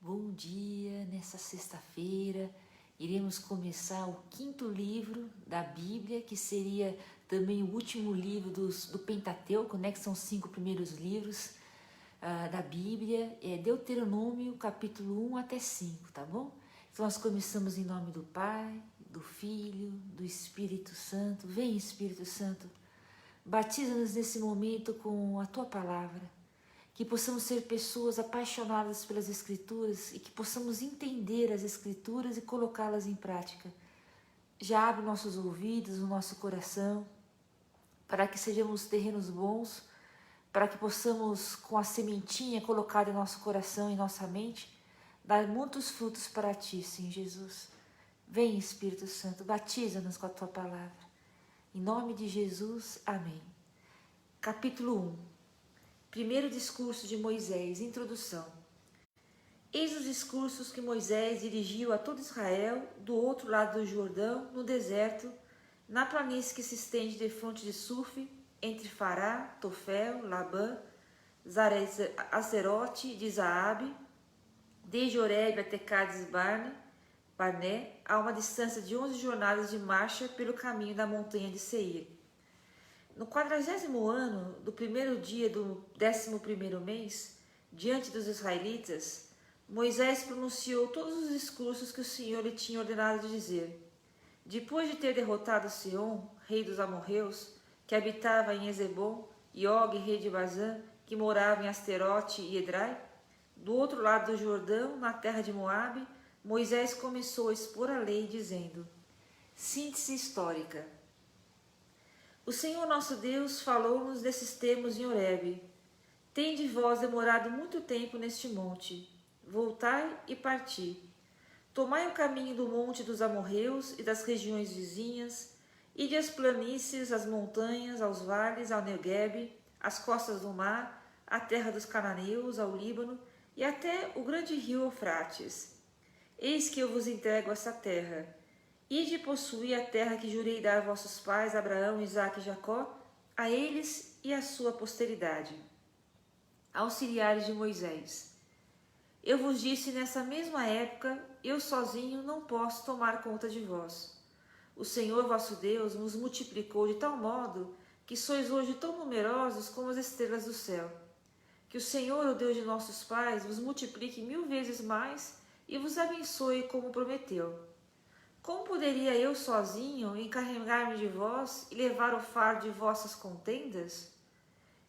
Bom dia, nessa sexta-feira iremos começar o 5º livro da Bíblia, que seria também o último livro do Pentateuco, né, que são os 5 primeiros livros da Bíblia, Deuteronômio capítulo 1 até 5, tá bom? Então nós começamos em nome do Pai, do Filho, do Espírito Santo. Vem, Espírito Santo, batiza-nos nesse momento com a Tua Palavra, que possamos ser pessoas apaixonadas pelas Escrituras e que possamos entender as Escrituras e colocá-las em prática. Já abre nossos ouvidos, o nosso coração, para que sejamos terrenos bons, para que possamos, com a sementinha colocada em nosso coração e nossa mente, dar muitos frutos para Ti, Senhor Jesus. Vem, Espírito Santo, batiza-nos com a Tua Palavra. Em nome de Jesus, amém. Capítulo 1. Primeiro discurso de Moisés, introdução. Eis os discursos que Moisés dirigiu a todo Israel do outro lado do Jordão, no deserto, na planície que se estende defronte de Suf, entre Fará, Tofel, Labã, Azerote de Zaabe, desde Horebe até Cades Barné, a uma distância de 11 jornadas de marcha pelo caminho da montanha de Seir. No 40º ano do primeiro dia do 11º mês, diante dos israelitas, Moisés pronunciou todos os discursos que o Senhor lhe tinha ordenado de dizer. Depois de ter derrotado Seom, rei dos amorreus, que habitava em Ezebom, e Og, rei de Bazã, que morava em Asterote e Edrai, do outro lado do Jordão, na terra de Moabe, Moisés começou a expor a lei, dizendo: Síntese histórica. O Senhor nosso Deus falou-nos desses termos em Horebe. Tende vós demorado muito tempo neste monte. Voltai e parti. Tomai o caminho do monte dos amorreus e das regiões vizinhas, ide às planícies, às montanhas, aos vales, ao Neguebe, às costas do mar, à terra dos cananeus, ao Líbano e até o grande rio Eufrates. Eis que eu vos entrego essa terra. Ide possuir a terra que jurei dar a vossos pais, Abraão, Isaque e Jacó, a eles e à sua posteridade. Auxiliares de Moisés. Eu vos disse nessa mesma época, eu sozinho não posso tomar conta de vós. O Senhor vosso Deus vos multiplicou de tal modo que sois hoje tão numerosos como as estrelas do céu. Que o Senhor, o Deus de nossos pais, vos multiplique 1000 vezes mais e vos abençoe como prometeu. Como poderia eu sozinho encarregar-me de vós e levar o fardo de vossas contendas?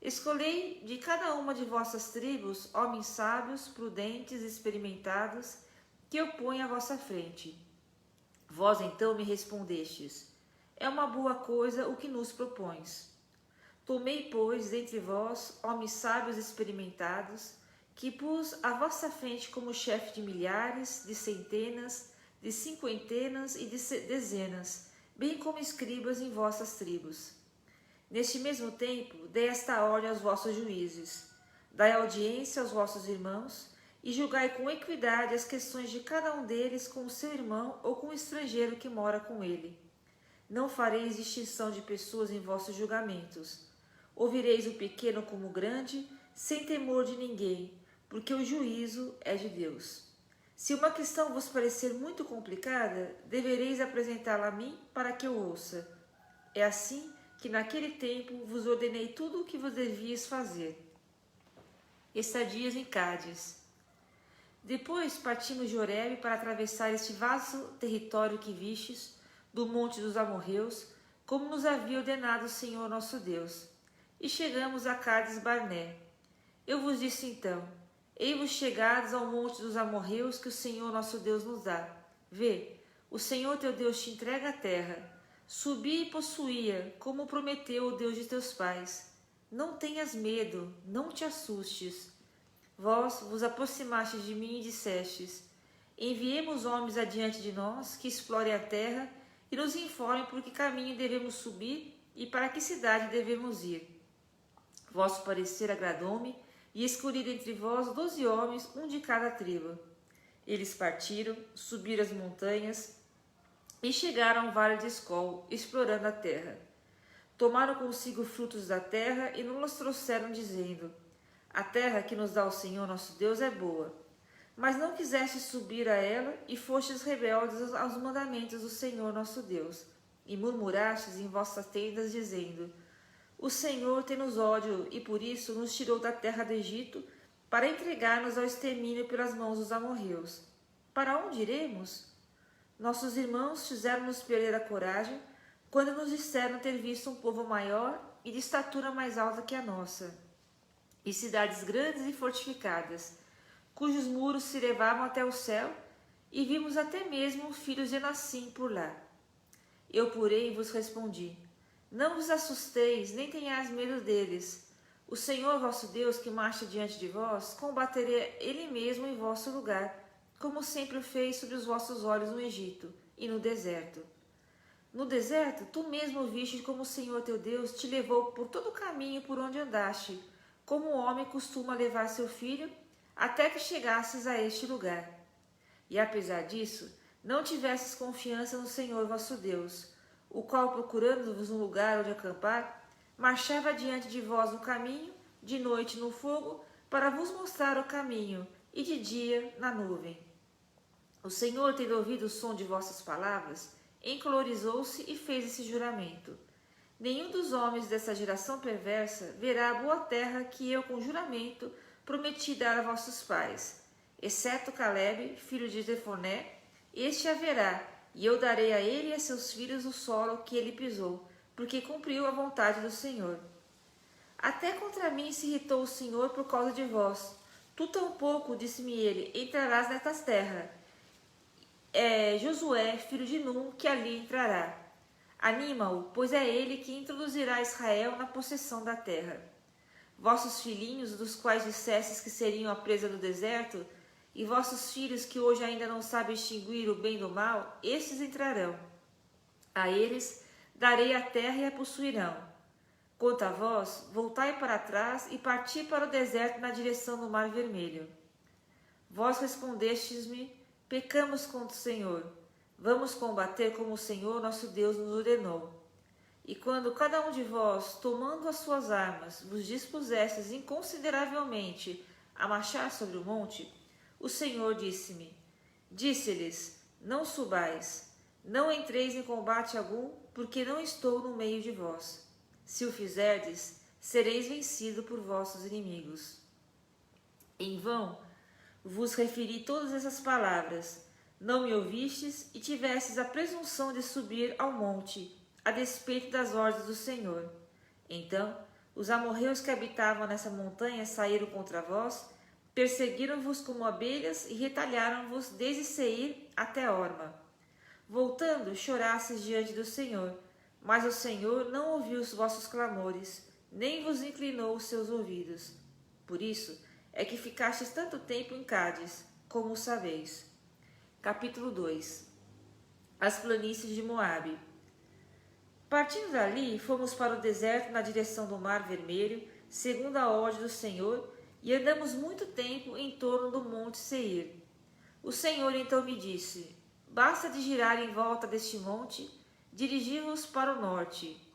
Escolhei de cada uma de vossas tribos homens sábios, prudentes e experimentados, que eu ponho à vossa frente. Vós então me respondestes: é uma boa coisa o que nos propões. Tomei, pois, dentre vós homens sábios e experimentados, que pus à vossa frente como chefe de milhares, de centenas, de cinquentenas e de dezenas, bem como escribas em vossas tribos. Neste mesmo tempo, dei esta ordem aos vossos juízes: dai audiência aos vossos irmãos e julgai com equidade as questões de cada um deles com o seu irmão ou com o estrangeiro que mora com ele. Não fareis distinção de pessoas em vossos julgamentos. Ouvireis o pequeno como o grande, sem temor de ninguém, porque o juízo é de Deus. Se uma questão vos parecer muito complicada, devereis apresentá-la a mim para que eu ouça. É assim que naquele tempo vos ordenei tudo o que vos devíeis fazer. Estadias em Cádiz. Depois partimos de Horebe para atravessar este vasto território que vistes, do monte dos amorreus, como nos havia ordenado o Senhor nosso Deus. E chegamos a Cades Barné. Eu vos disse então: ei-vos chegados ao monte dos amorreus que o Senhor nosso Deus nos dá. Vê, o Senhor teu Deus te entrega a terra. Subi e possuía, como prometeu o Deus de teus pais. Não tenhas medo, não te assustes. Vós vos aproximastes de mim e dissestes: enviemos homens adiante de nós, que explorem a terra e nos informem por que caminho devemos subir e para que cidade devemos ir. Vosso parecer agradou-me, e escolhi dentre vós 12 homens, um de cada tribo. Eles partiram, subiram as montanhas e chegaram ao vale de Escol, explorando a terra. Tomaram consigo frutos da terra e nos trouxeram, dizendo: a terra que nos dá o Senhor nosso Deus é boa. Mas não quisestes subir a ela, e fostes rebeldes aos mandamentos do Senhor nosso Deus, e murmurastes em vossas tendas, dizendo: O Senhor tem-nos ódio, e por isso nos tirou da terra do Egito, para entregar-nos ao extermínio pelas mãos dos amorreus. Para onde iremos? Nossos irmãos fizeram-nos perder a coragem, quando nos disseram ter visto um povo maior e de estatura mais alta que a nossa, e cidades grandes e fortificadas, cujos muros se levavam até o céu, e vimos até mesmo filhos de Anassim por lá. Eu, porém, vos respondi: Não vos assusteis, nem tenhais medo deles. O Senhor vosso Deus, que marcha diante de vós, combaterá Ele mesmo em vosso lugar, como sempre o fez sob os vossos olhos no Egito e no deserto. No deserto, tu mesmo viste como o Senhor teu Deus te levou por todo o caminho por onde andaste, como um homem costuma levar seu filho, até que chegasses a este lugar. E apesar disso, não tivesses confiança no Senhor vosso Deus, o qual, procurando-vos um lugar onde acampar, marchava diante de vós no caminho, de noite no fogo, para vos mostrar o caminho, e de dia na nuvem. O Senhor, tendo ouvido o som de vossas palavras, encolorizou-se e fez esse juramento: Nenhum dos homens dessa geração perversa verá a boa terra que eu, com juramento, prometi dar a vossos pais, exceto Caleb, filho de Jefoné. Este haverá, e eu darei a ele e a seus filhos o solo que ele pisou, porque cumpriu a vontade do Senhor. Até contra mim se irritou o Senhor por causa de vós. Tu tampouco, disse-me ele, entrarás nesta terra. É Josué, filho de Num, que ali entrará. Anima-o, pois é ele que introduzirá Israel na possessão da terra. Vossos filhinhos, dos quais dissestes que seriam a presa do deserto, e vossos filhos que hoje ainda não sabem extinguir o bem do mal, estes entrarão. A eles darei a terra e a possuirão. Quanto a vós, voltai para trás e parti para o deserto na direção do Mar Vermelho. Vós respondestes-me: Pecamos contra o Senhor. Vamos combater como o Senhor nosso Deus nos ordenou. E quando cada um de vós, tomando as suas armas, vos dispusestes inconsideravelmente a marchar sobre o monte, o Senhor disse-lhes: Não subais, não entreis em combate algum, porque não estou no meio de vós. Se o fizerdes, sereis vencido por vossos inimigos. Em vão vos referi todas essas palavras. Não me ouvistes e tivestes a presunção de subir ao monte, a despeito das ordens do Senhor. Então, os amorreus que habitavam nessa montanha saíram contra vós, perseguiram-vos como abelhas e retalharam-vos desde Seir até Horma. Voltando, chorastes diante do Senhor, mas o Senhor não ouviu os vossos clamores, nem vos inclinou os seus ouvidos. Por isso é que ficastes tanto tempo em Cádiz, como o sabeis. Capítulo 2. As planícies de Moabe. Partindo dali, fomos para o deserto na direção do Mar Vermelho, segundo a ordem do Senhor, e andamos muito tempo em torno do monte Seir. O Senhor então me disse: Basta de girar em volta deste monte, dirigi-vos para o norte.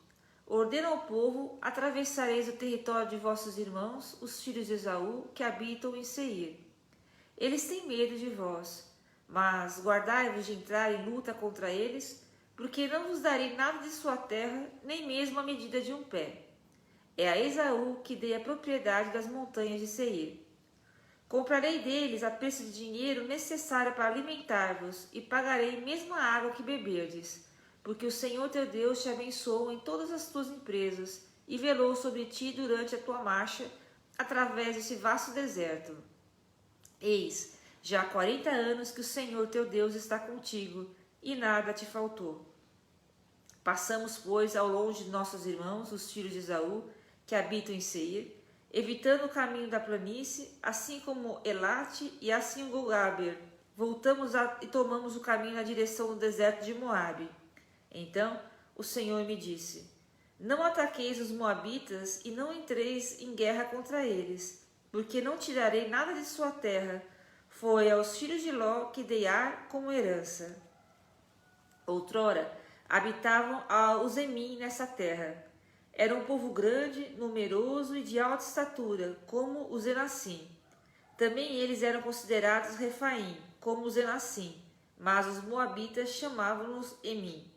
Ordena ao povo: atravessareis o território de vossos irmãos, os filhos de Esaú, que habitam em Seir. Eles têm medo de vós, mas guardai-vos de entrar em luta contra eles, porque não vos darei nada de sua terra, nem mesmo a medida de um pé. É a Esaú que dei a propriedade das montanhas de Seir. Comprarei deles a preço de dinheiro necessário para alimentar-vos, e pagarei mesmo a água que beberdes, porque o Senhor teu Deus te abençoou em todas as tuas empresas, e velou sobre ti durante a tua marcha, através desse vasto deserto. Eis, já há 40 anos que o Senhor teu Deus está contigo, e nada te faltou. Passamos, pois, ao longe de nossos irmãos, os filhos de Esaú, que habitam em Seir, evitando o caminho da planície, assim como Elate e assim o Golgaber. Voltamos e tomamos o caminho na direção do deserto de Moabe. Então o Senhor me disse: Não ataqueis os moabitas e não entreis em guerra contra eles, porque não tirarei nada de sua terra. Foi aos filhos de Ló que dei Ar como herança. Outrora habitavam os Emim nessa terra. Era um povo grande, numeroso e de alta estatura, como os Enassim. Também eles eram considerados Refaim, como os Enassim, mas os moabitas chamavam-nos Emim.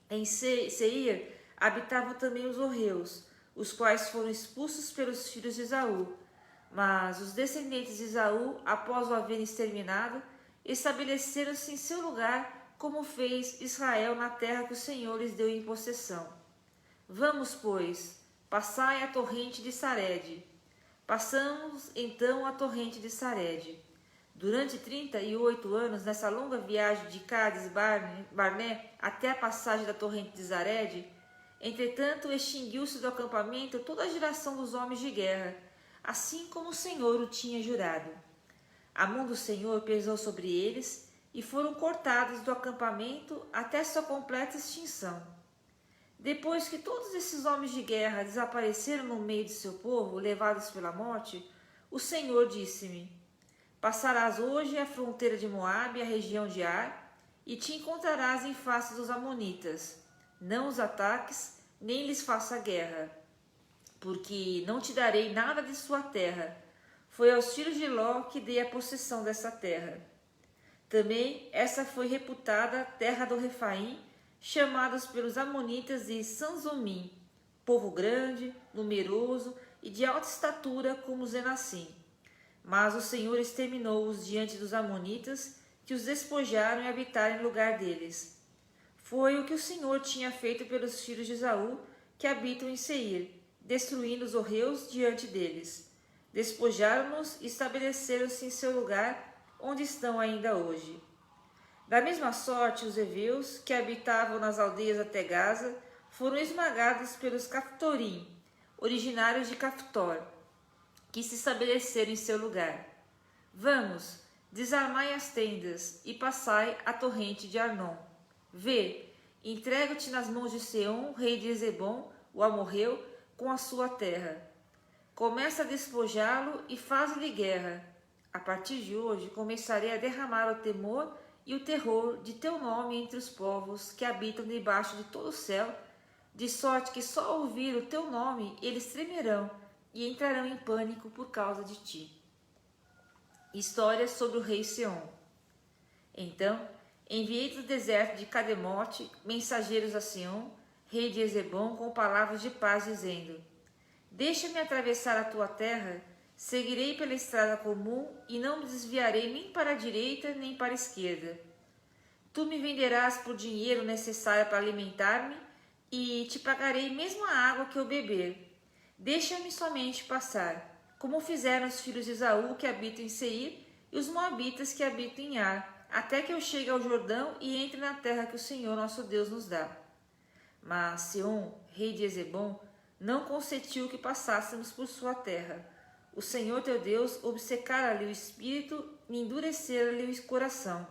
Em Seir habitavam também os horreus, os quais foram expulsos pelos filhos de Esaú. Mas os descendentes de Esaú, após o haverem exterminado, estabeleceram-se em seu lugar, como fez Israel na terra que o Senhor lhes deu em possessão. Vamos, pois, passai a torrente de Sarede. Passamos então a torrente de Sarede. Durante 38 anos, nessa longa viagem de Cádiz Barné até a passagem da torrente de Sarede, entretanto, extinguiu-se do acampamento toda a geração dos homens de guerra, assim como o Senhor o tinha jurado. A mão do Senhor pesou sobre eles e foram cortados do acampamento até sua completa extinção. Depois que todos esses homens de guerra desapareceram no meio de seu povo, levados pela morte, o Senhor disse-me: Passarás hoje a fronteira de Moabe, a região de Ar, e te encontrarás em face dos amonitas. Não os ataques, nem lhes faça guerra, porque não te darei nada de sua terra. Foi aos filhos de Ló que dei a possessão dessa terra. Também essa foi reputada terra do Refaim, chamados pelos amonitas de Sanzomim, povo grande, numeroso e de alta estatura como os Enassim. Mas o Senhor exterminou-os diante dos amonitas, que os despojaram e habitaram em lugar deles. Foi o que o Senhor tinha feito pelos filhos de Esaú, que habitam em Seir, destruindo os horreus diante deles. Despojaram-nos e estabeleceram-se em seu lugar, onde estão ainda hoje. Da mesma sorte, os heveus, que habitavam nas aldeias até Gaza, foram esmagados pelos Caftorim, originários de Caftor, que se estabeleceram em seu lugar. Vamos, desarmai as tendas e passai a torrente de Arnon. Vê, entrego-te nas mãos de Seom, rei de Hesbom, o amorreu, com a sua terra. Começa a despojá-lo e faz-lhe guerra. A partir de hoje começarei a derramar o temor e o terror de teu nome entre os povos que habitam debaixo de todo o céu, de sorte que só ao ouvir o teu nome eles tremerão e entrarão em pânico por causa de ti. História sobre o rei Seom. Então enviei do deserto de Cademote mensageiros a Seom, rei de Hesbom, com palavras de paz, dizendo: Deixa-me atravessar a tua terra, seguirei pela estrada comum e não me desviarei nem para a direita nem para a esquerda. Tu me venderás por dinheiro necessário para alimentar-me e te pagarei mesmo a água que eu beber. Deixa-me somente passar, como fizeram os filhos de Esaú que habitam em Seir e os moabitas que habitam em Ar, até que eu chegue ao Jordão e entre na terra que o Senhor nosso Deus nos dá. Mas Seom, rei de Hesbom, não consentiu que passássemos por sua terra. O Senhor teu Deus obcecara-lhe o espírito e endurecera-lhe o coração,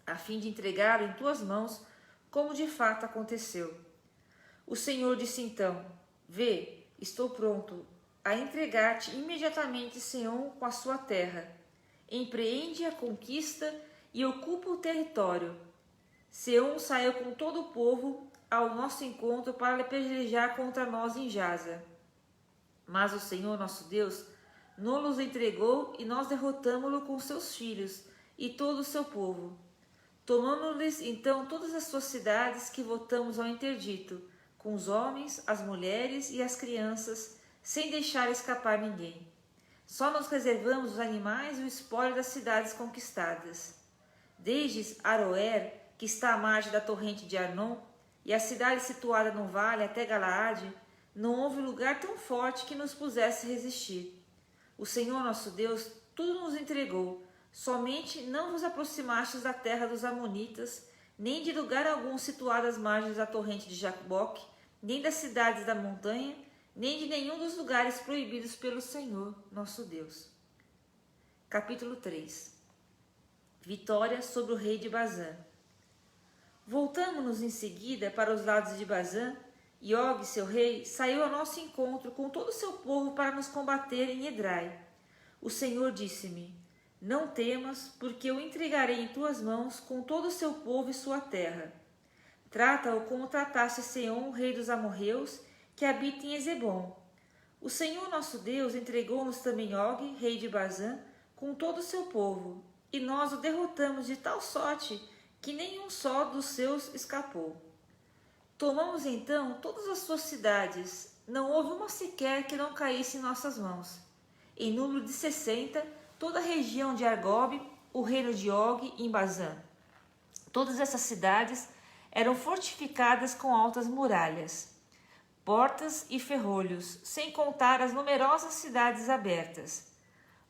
a fim de entregá-lo em tuas mãos, como de fato aconteceu. O Senhor disse então: Vê, estou pronto a entregar-te imediatamente Seom com a sua terra. Empreende a conquista e ocupa o território. Seom saiu com todo o povo ao nosso encontro para pelejar contra nós em Jaza. Mas o Senhor nosso Deus não nos entregou e nós derrotamo-lo com seus filhos e todo o seu povo. Tomando-lhes então todas as suas cidades que votamos ao interdito, com os homens, as mulheres e as crianças, sem deixar escapar ninguém. Só nos reservamos os animais e o espólio das cidades conquistadas. Desde Aroer, que está à margem da torrente de Arnon, e a cidade situada no vale até Galaade, não houve lugar tão forte que nos pusesse resistir. O Senhor nosso Deus tudo nos entregou, somente não vos aproximastes da terra dos amonitas, nem de lugar algum situado às margens da torrente de Jaboque, nem das cidades da montanha, nem de nenhum dos lugares proibidos pelo Senhor nosso Deus. Capítulo 3. Vitória sobre o rei de Bazã. Voltamo-nos em seguida para os lados de Bazã, e Og, seu rei, saiu ao nosso encontro com todo o seu povo para nos combater em Edrai. O Senhor disse-me: Não temas, porque eu entregarei em tuas mãos com todo o seu povo e sua terra. Trata-o como trataste Seom, rei dos amorreus, que habita em Hesbom. O Senhor nosso Deus entregou-nos também Og, rei de Bazã, com todo o seu povo, e nós o derrotamos de tal sorte que nenhum só dos seus escapou. Tomamos então todas as suas cidades, não houve uma sequer que não caísse em nossas mãos. Em número de 60, toda a região de Argob, o reino de Og em Bazã. Todas essas cidades eram fortificadas com altas muralhas, portas e ferrolhos, sem contar as numerosas cidades abertas.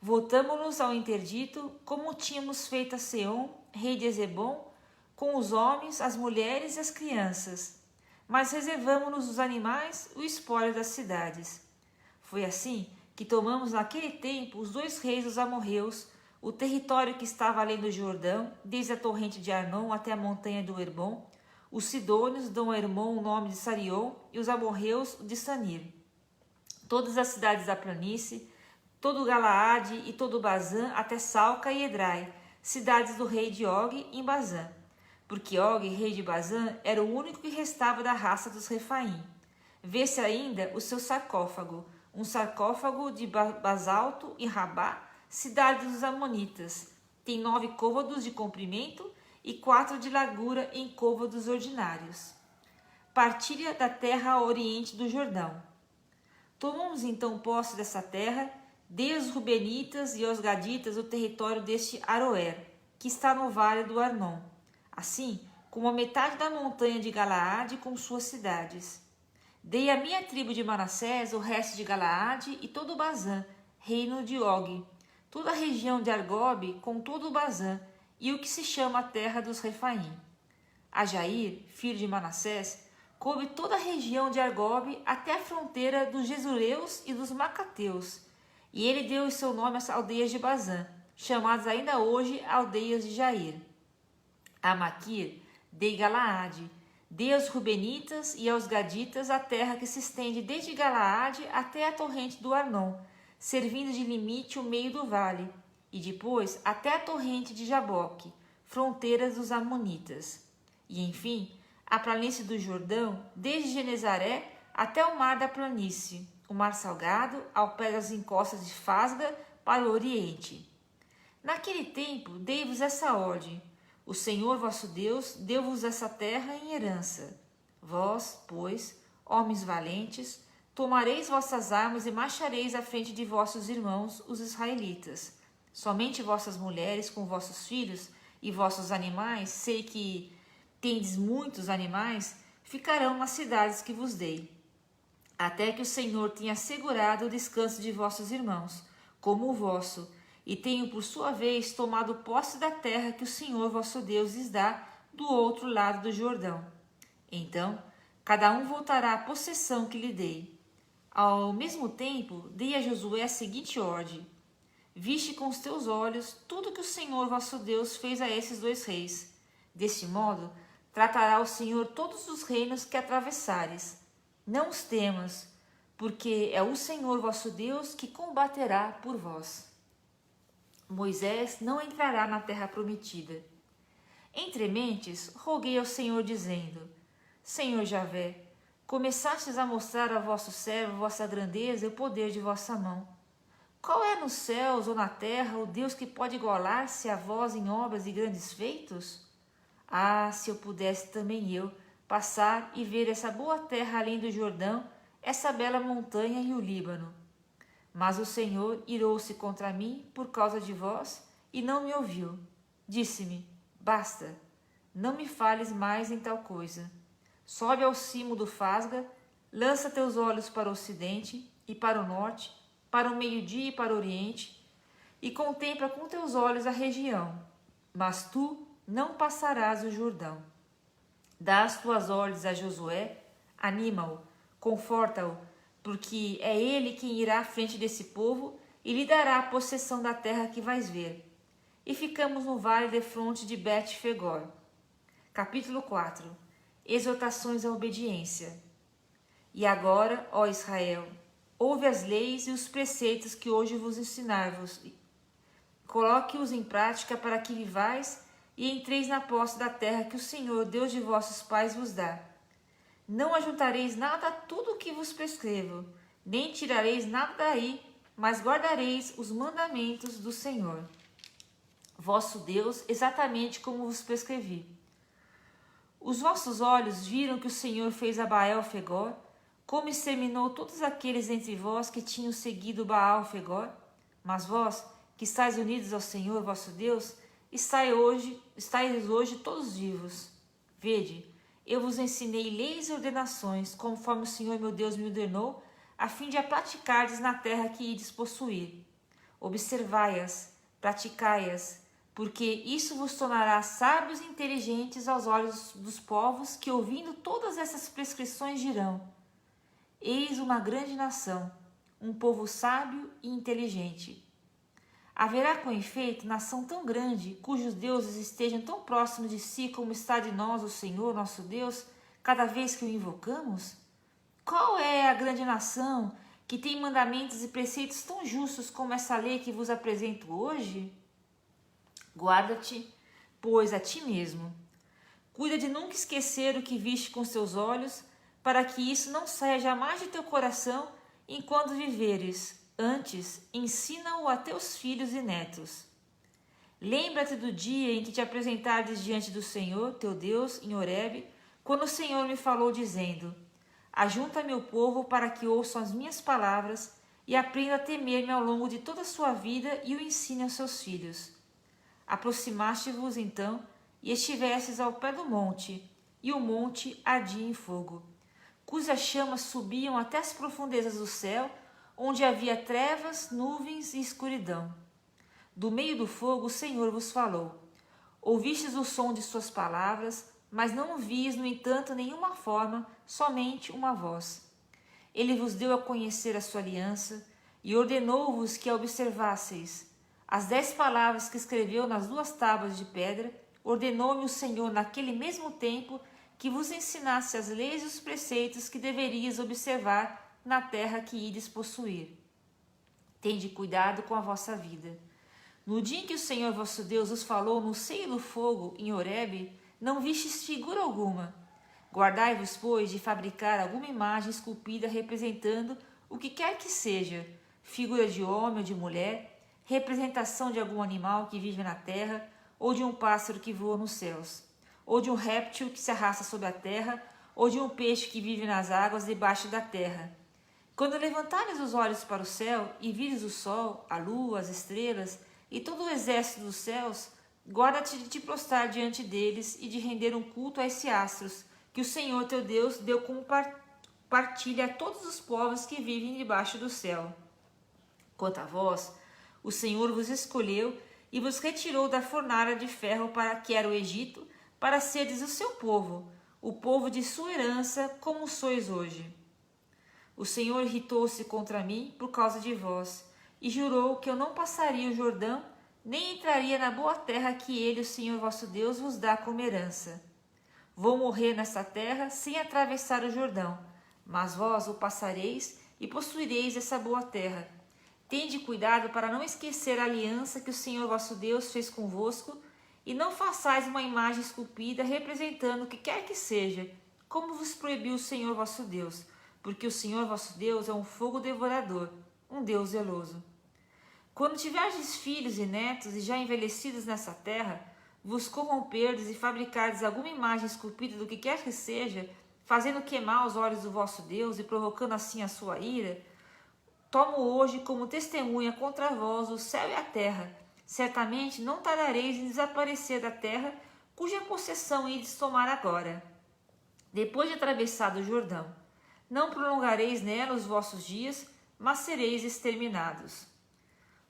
Voltamo-nos ao interdito, como tínhamos feito a Seom, rei de Hesebom, com os homens, as mulheres e as crianças, mas reservamo-nos os animais, o espólio das cidades. Foi assim que tomamos naquele tempo os 2 reis dos amorreus, o território que estava além do Jordão, desde a torrente de Arnon até a montanha do Hermon, os sidônios dão a Hermon o nome de Sarion e os amorreus de Sanir. Todas as cidades da planície, todo o Galaade e todo o Bazã até Salca e Edrai, cidades do rei de Og em Bazã. Porque Og, rei de Bazã, era o único que restava da raça dos Refaim. Vê-se ainda o seu sarcófago, um sarcófago de basalto em Rabá, cidade dos Amonitas. Tem 9 côvados de comprimento e 4 de largura em côvados ordinários. Partilha da terra a oriente do Jordão. Tomamos então posse dessa terra, dei aos Rubenitas e aos Gaditas o território deste Aroer, que está no vale do Arnon, assim como a metade da montanha de Galaade com suas cidades. Dei à minha tribo de Manassés o resto de Galaade e todo o Bazã, reino de Og, toda a região de Argob com todo o Bazã, e o que se chama a terra dos Refaim. A Jair, filho de Manassés, coube toda a região de Argob até a fronteira dos Jesureus e dos Macateus, e ele deu o seu nome às aldeias de Bazã, chamadas ainda hoje aldeias de Jair. A Maquir dei Galaade, dei aos Rubenitas e aos Gaditas a terra que se estende desde Galaade até a torrente do Arnon, servindo de limite o meio do vale, e depois até a torrente de Jaboque, fronteiras dos Amonitas. E, enfim, a planície do Jordão, desde Genezaré até o mar da planície, o mar salgado, ao pé das encostas de Fasga, para o oriente. Naquele tempo, dei-vos essa ordem: o Senhor vosso Deus deu-vos essa terra em herança. Vós, pois, homens valentes, tomareis vossas armas e marchareis à frente de vossos irmãos, os israelitas. Somente vossas mulheres com vossos filhos e vossos animais, sei que tendes muitos animais, ficarão nas cidades que vos dei, até que o Senhor tenha assegurado o descanso de vossos irmãos, como o vosso, e tenho por sua vez tomado posse da terra que o Senhor vosso Deus lhes dá do outro lado do Jordão. Então, cada um voltará à possessão que lhe dei. Ao mesmo tempo, dei a Josué a seguinte ordem: viste com os teus olhos tudo que o Senhor vosso Deus fez a esses 2 reis. Deste modo, tratará o Senhor todos os reinos que atravessares. Não os temas, porque é o Senhor vosso Deus que combaterá por vós. Moisés não entrará na terra prometida. Entre mentes, roguei ao Senhor, dizendo: Senhor Javé, começastes a mostrar a vosso servo vossa grandeza e o poder de vossa mão. Qual é nos céus ou na terra o Deus que pode igualar-se a vós em obras e grandes feitos? Ah, se eu pudesse também eu passar e ver essa boa terra além do Jordão, essa bela montanha e o Líbano. Mas o Senhor irou-se contra mim por causa de vós e não me ouviu. Disse-me: basta, não me fales mais em tal coisa. Sobe ao cimo do Fasga, lança teus olhos para o ocidente e para o norte, para o meio-dia e para o oriente, e contempla com teus olhos a região, mas tu não passarás o Jordão. Dá as tuas ordens a Josué, anima-o, conforta-o, porque é ele quem irá à frente desse povo e lhe dará a possessão da terra que vais ver. E ficamos no vale defronte de Bet-Fegor. Capítulo 4. Exortações à obediência. E agora, ó Israel, ouve as leis e os preceitos que hoje vos ensinar-vos. Coloque-os em prática para que vivais e entreis na posse da terra que o Senhor, Deus de vossos pais, vos dá. Não ajuntareis nada a tudo o que vos prescrevo, nem tirareis nada daí, mas guardareis os mandamentos do Senhor, vosso Deus, exatamente como vos prescrevi. Os vossos olhos viram que o Senhor fez a Baal-Fegor, como exterminou todos aqueles entre vós que tinham seguido Baal-Fegor? Mas vós, que estáis unidos ao Senhor vosso Deus, estáis hoje todos vivos. Vede, eu vos ensinei leis e ordenações, conforme o Senhor meu Deus me ordenou, a fim de a praticardes na terra que ides possuir. Observai-as, praticai-as, porque isso vos tornará sábios e inteligentes aos olhos dos povos que, ouvindo todas essas prescrições, dirão: eis uma grande nação, um povo sábio e inteligente. Haverá com efeito nação tão grande, cujos deuses estejam tão próximos de si como está de nós o Senhor nosso Deus, cada vez que o invocamos? Qual é a grande nação que tem mandamentos e preceitos tão justos como essa lei que vos apresento hoje? Guarda-te, pois, a ti mesmo. Cuida de nunca esquecer o que viste com seus olhos, para que isso não saia jamais de teu coração enquanto viveres. Antes, ensina-o a teus filhos e netos. Lembra-te do dia em que te apresentares diante do Senhor, teu Deus, em Horebe, quando o Senhor me falou, dizendo: ajunta meu povo para que ouçam as minhas palavras e aprenda a temer-me ao longo de toda a sua vida e o ensine aos seus filhos. Aproximaste-vos, então, e estivestes ao pé do monte, e o monte ardia em fogo, cujas chamas subiam até as profundezas do céu, onde havia trevas, nuvens e escuridão. Do meio do fogo o Senhor vos falou. Ouvistes o som de suas palavras, mas não vis, no entanto, nenhuma forma, somente uma voz. Ele vos deu a conhecer a sua aliança e ordenou-vos que a observasseis. As 10 palavras que escreveu nas 2 tábuas de pedra, ordenou-me o Senhor naquele mesmo tempo que vos ensinasse as leis e os preceitos que deverias observar na terra que ides possuir. Tende cuidado com a vossa vida. No dia em que o Senhor vosso Deus vos falou no seio do fogo em Horebe, não vistes figura alguma. Guardai-vos, pois, de fabricar alguma imagem esculpida representando o que quer que seja, figura de homem ou de mulher, representação de algum animal que vive na terra, ou de um pássaro que voa nos céus, ou de um réptil que se arrasta sobre a terra, ou de um peixe que vive nas águas debaixo da terra. Quando levantares os olhos para o céu e vires o sol, a lua, as estrelas e todo o exército dos céus, guarda-te de te prostrar diante deles e de render um culto a esses astros, que o Senhor teu Deus deu como partilha a todos os povos que vivem debaixo do céu. Quanto a vós, o Senhor vos escolheu e vos retirou da fornalha de ferro para que era o Egito, para seres o seu povo, o povo de sua herança, como sois hoje. O Senhor irritou-se contra mim por causa de vós, e jurou que eu não passaria o Jordão, nem entraria na boa terra que ele, o Senhor vosso Deus, vos dá como herança. Vou morrer nesta terra sem atravessar o Jordão, mas vós o passareis e possuireis essa boa terra. Tende cuidado para não esquecer a aliança que o Senhor vosso Deus fez convosco, e não façais uma imagem esculpida representando o que quer que seja, como vos proibiu o Senhor vosso Deus, porque o Senhor vosso Deus é um fogo devorador, um Deus zeloso. Quando tiverdes filhos e netos e já envelhecidos nessa terra, vos corromperdes e fabricardes alguma imagem esculpida do que quer que seja, fazendo queimar os olhos do vosso Deus e provocando assim a sua ira, tomo hoje como testemunha contra vós o céu e a terra. Certamente não tardareis em desaparecer da terra, cuja possessão ides tomar agora, depois de atravessado o Jordão. Não prolongareis nela os vossos dias, mas sereis exterminados.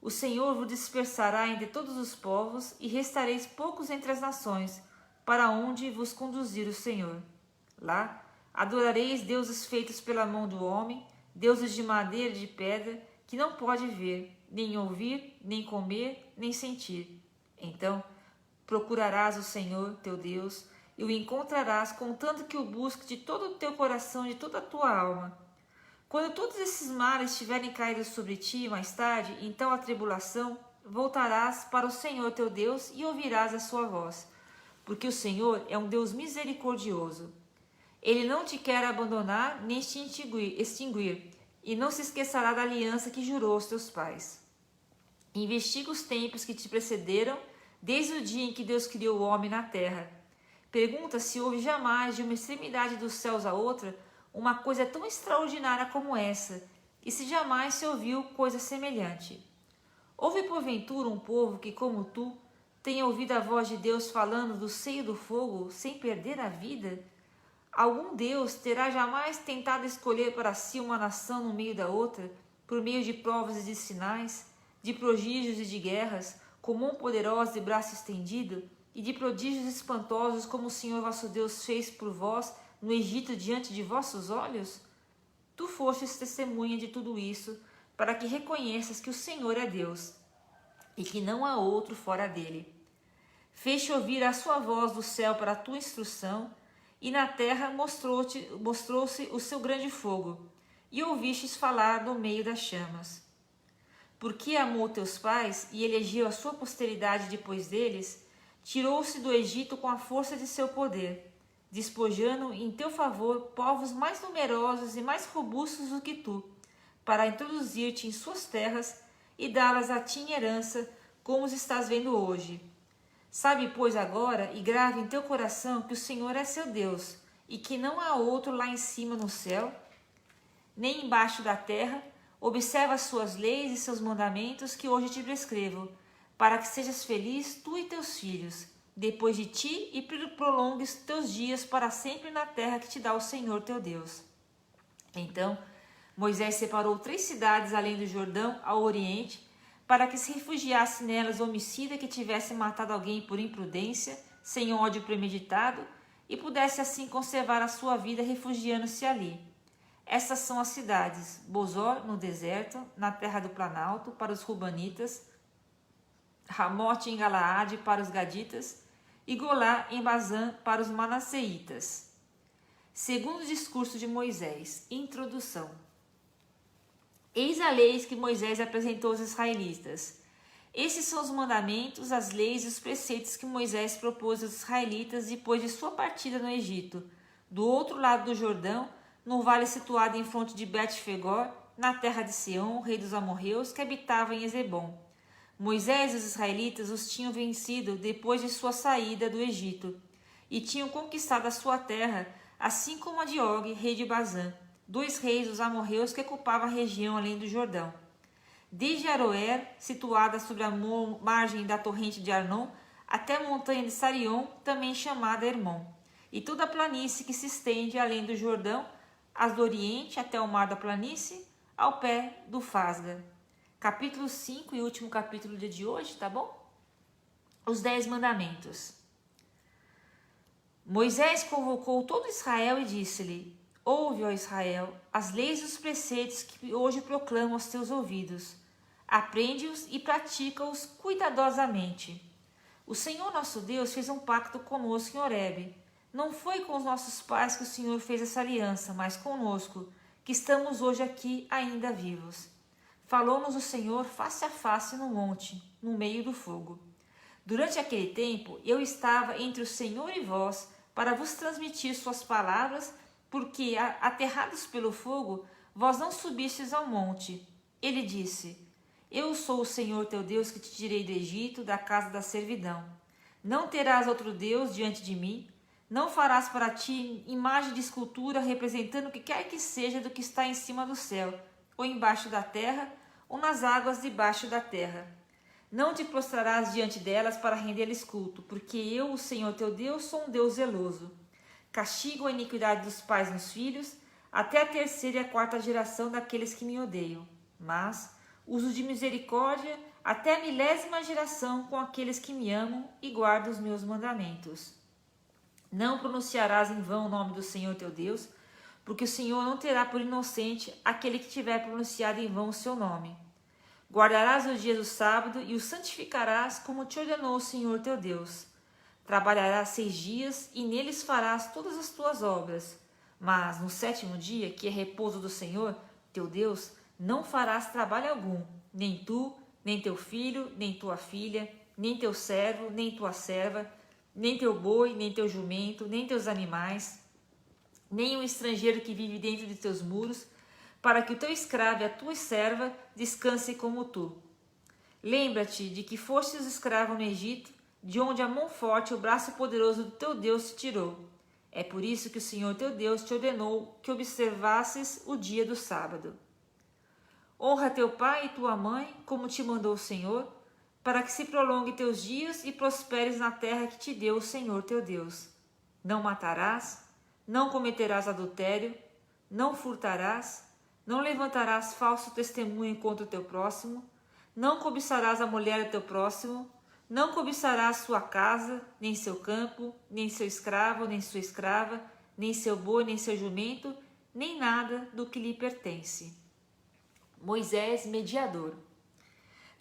O Senhor vos dispersará entre todos os povos, e restareis poucos entre as nações, para onde vos conduzir o Senhor. Lá adorareis deuses feitos pela mão do homem, deuses de madeira e de pedra, que não pode ver, nem ouvir, nem comer, nem sentir. Então procurarás o Senhor, teu Deus, e o encontrarás, contanto que o busques de todo o teu coração e de toda a tua alma. Quando todos esses males tiverem caído sobre ti mais tarde, então a tribulação, voltarás para o Senhor teu Deus e ouvirás a sua voz, porque o Senhor é um Deus misericordioso. Ele não te quer abandonar nem te extinguir, e não se esquecerá da aliança que jurou aos teus pais. Investiga os tempos que te precederam, desde o dia em que Deus criou o homem na terra. Pergunta se houve jamais, de uma extremidade dos céus à outra, uma coisa tão extraordinária como essa, e se jamais se ouviu coisa semelhante. Houve porventura um povo que, como tu, tenha ouvido a voz de Deus falando do seio do fogo sem perder a vida? Algum Deus terá jamais tentado escolher para si uma nação no meio da outra, por meio de provas e de sinais, de prodígios e de guerras, com mão poderosa e braço estendido, e de prodígios espantosos como o Senhor vosso Deus fez por vós no Egito diante de vossos olhos? Tu fostes testemunha de tudo isso, para que reconheças que o Senhor é Deus, e que não há outro fora dele. Fez-te ouvir a sua voz do céu para a tua instrução, e na terra mostrou-se o seu grande fogo, e ouvistes falar no meio das chamas. Porque amou teus pais e elegeu a sua posteridade depois deles, tirou-se do Egito com a força de seu poder, despojando em teu favor povos mais numerosos e mais robustos do que tu, para introduzir-te em suas terras e dá-las a ti em herança, como os estás vendo hoje. Sabe, pois, agora, e grave em teu coração, que o Senhor é seu Deus, e que não há outro lá em cima no céu, nem embaixo da terra. Observa as suas leis e seus mandamentos que hoje te prescrevo, para que sejas feliz tu e teus filhos, depois de ti, e prolongues teus dias para sempre na terra que te dá o Senhor teu Deus. Então Moisés separou 3 cidades além do Jordão, ao oriente, para que se refugiasse nelas o homicida que tivesse matado alguém por imprudência, sem ódio premeditado, e pudesse assim conservar a sua vida refugiando-se ali. Estas são as cidades: Bozor, no deserto, na terra do Planalto, para os Rubanitas; Ramote em Galaade, para os Gaditas; e Golá em Bazã, para os Manasseitas. Segundo o discurso de Moisés. Introdução. Eis a lei que Moisés apresentou aos israelitas. Esses são os mandamentos, as leis e os preceitos que Moisés propôs aos israelitas depois de sua partida no Egito, do outro lado do Jordão, no vale situado em fronte de Bet-Fegor, na terra de Seom, rei dos amorreus, que habitava em Ezebom. Moisés e os israelitas os tinham vencido depois de sua saída do Egito, e tinham conquistado a sua terra, assim como a de Og, rei de Bazã, 2 reis dos amorreus que ocupavam a região além do Jordão. Desde Aroer, situada sobre a margem da torrente de Arnon, até a montanha de Sarion, também chamada Hermon, e toda a planície que se estende além do Jordão, as do Oriente até o mar da planície, ao pé do Fasga. Capítulo 5 e último capítulo do dia de hoje, tá bom? Os 10 mandamentos. Moisés convocou todo Israel e disse-lhe: Ouve, ó Israel, as leis e os preceitos que hoje proclamo aos teus ouvidos. Aprende-os e pratica-os cuidadosamente. O Senhor nosso Deus fez um pacto conosco em Horebe. Não foi com os nossos pais que o Senhor fez essa aliança, mas conosco, que estamos hoje aqui ainda vivos. Falou-nos o Senhor face a face no monte, no meio do fogo. Durante aquele tempo, eu estava entre o Senhor e vós, para vos transmitir suas palavras, porque, aterrados pelo fogo, vós não subistes ao monte. Ele disse: Eu sou o Senhor teu Deus que te tirei do Egito, da casa da servidão. Não terás outro Deus diante de mim. Não farás para ti imagem de escultura representando o que quer que seja do que está em cima do céu, ou embaixo da terra, ou nas águas debaixo da terra. Não te prostrarás diante delas para render-lhes culto, porque eu, o Senhor teu Deus, sou um Deus zeloso. Castigo a iniquidade dos pais nos filhos, até a 3ª e a 4ª geração daqueles que me odeiam. Mas uso de misericórdia até a 1000ª geração com aqueles que me amam e guardam os meus mandamentos. Não pronunciarás em vão o nome do Senhor teu Deus, porque o Senhor não terá por inocente aquele que tiver pronunciado em vão o seu nome. Guardarás os dias do sábado e os santificarás como te ordenou o Senhor teu Deus. Trabalharás 6 dias e neles farás todas as tuas obras. Mas no 7º dia, que é repouso do Senhor teu Deus, não farás trabalho algum, nem tu, nem teu filho, nem tua filha, nem teu servo, nem tua serva, nem teu boi, nem teu jumento, nem teus animais, nem o estrangeiro que vive dentro de teus muros, para que o teu escravo e a tua serva descansem como tu. Lembra-te de que fostes escravo no Egito, de onde a mão forte e o braço poderoso do teu Deus te tirou. É por isso que o Senhor teu Deus te ordenou que observasses o dia do sábado. Honra teu pai e tua mãe, como te mandou o Senhor, para que se prolongue teus dias e prosperes na terra que te deu o Senhor teu Deus. Não matarás, não cometerás adultério, não furtarás, não levantarás falso testemunho contra o teu próximo, não cobiçarás a mulher do teu próximo, não cobiçarás sua casa, nem seu campo, nem seu escravo, nem sua escrava, nem seu boi, nem seu jumento, nem nada do que lhe pertence. Moisés, mediador.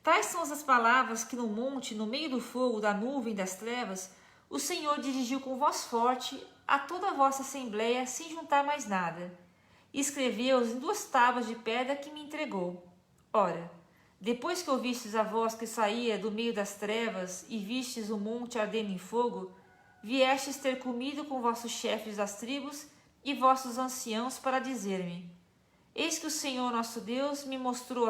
Tais são as palavras que no monte, no meio do fogo, da nuvem, das trevas, o Senhor dirigiu com voz forte a toda a vossa assembleia, sem juntar mais nada. E escreveu-os em 2 tábuas de pedra que me entregou. Ora, depois que ouvistes a voz que saía do meio das trevas e vistes o monte ardendo em fogo, viestes ter comido com vossos chefes das tribos e vossos anciãos para dizer-me: Eis que o Senhor nosso Deus nos mostrou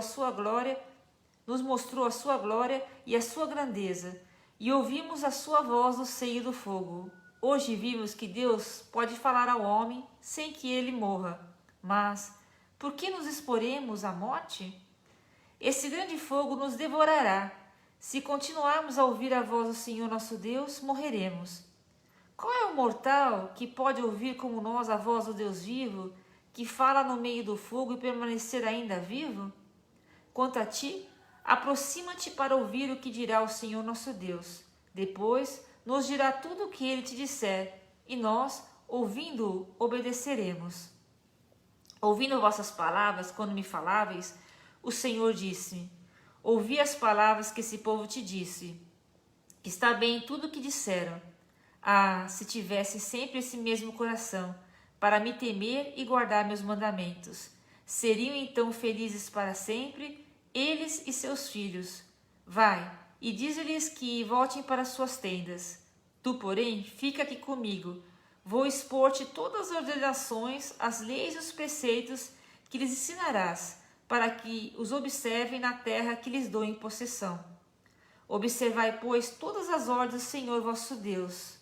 a sua glória e a sua grandeza, e ouvimos a sua voz no seio do fogo. Hoje vimos que Deus pode falar ao homem sem que ele morra. Mas por que nos exporemos à morte? Esse grande fogo nos devorará. Se continuarmos a ouvir a voz do Senhor nosso Deus, morreremos. Qual é o mortal que pode ouvir como nós a voz do Deus vivo, que fala no meio do fogo e permanecer ainda vivo? Quanto a ti, aproxima-te para ouvir o que dirá o Senhor nosso Deus. Depois nos dirá tudo o que ele te disser, e nós, ouvindo-o, obedeceremos. Ouvindo vossas palavras, quando me faláveis, o Senhor disse: Ouvi as palavras que esse povo te disse. Está bem tudo o que disseram. Ah, se tivesse sempre esse mesmo coração, para me temer e guardar meus mandamentos. Seriam então felizes para sempre, eles e seus filhos. Vai, e dize-lhes que voltem para suas tendas. Tu, porém, fica aqui comigo. Vou expor-te todas as ordenações, as leis e os preceitos que lhes ensinarás, para que os observem na terra que lhes dou em possessão. Observai, pois, todas as ordens do Senhor vosso Deus.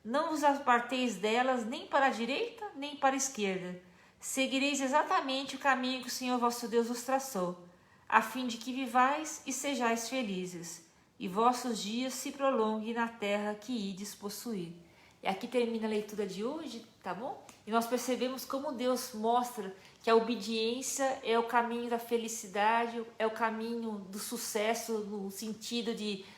Não vos aparteis delas nem para a direita, nem para a esquerda. Seguireis exatamente o caminho que o Senhor vosso Deus vos traçou, a fim de que vivais e sejais felizes, e vossos dias se prolonguem na terra que ides possuir. E aqui termina a leitura de hoje, tá bom? E nós percebemos como Deus mostra que a obediência é o caminho da felicidade, é o caminho do sucesso, no sentido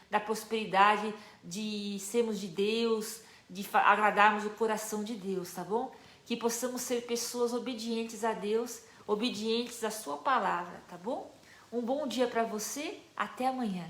da prosperidade, de sermos de Deus, de agradarmos o coração de Deus, tá bom? Que possamos ser pessoas obedientes a Deus, obedientes à sua palavra, tá bom? Um bom dia para você, até amanhã.